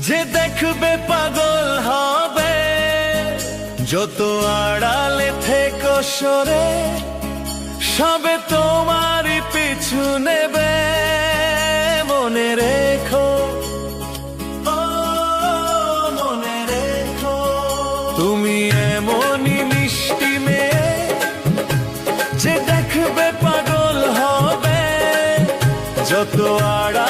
যে দেখবে পাগল হবে, যত আড়ালে থেকে সরে সবে তোমারই পিছু নেবে। মনে রেখো, ও মনে রেখো, তুমি এমনই মিষ্টি মেয়ে যে দেখবে পাগল হবে, যত আড়ালে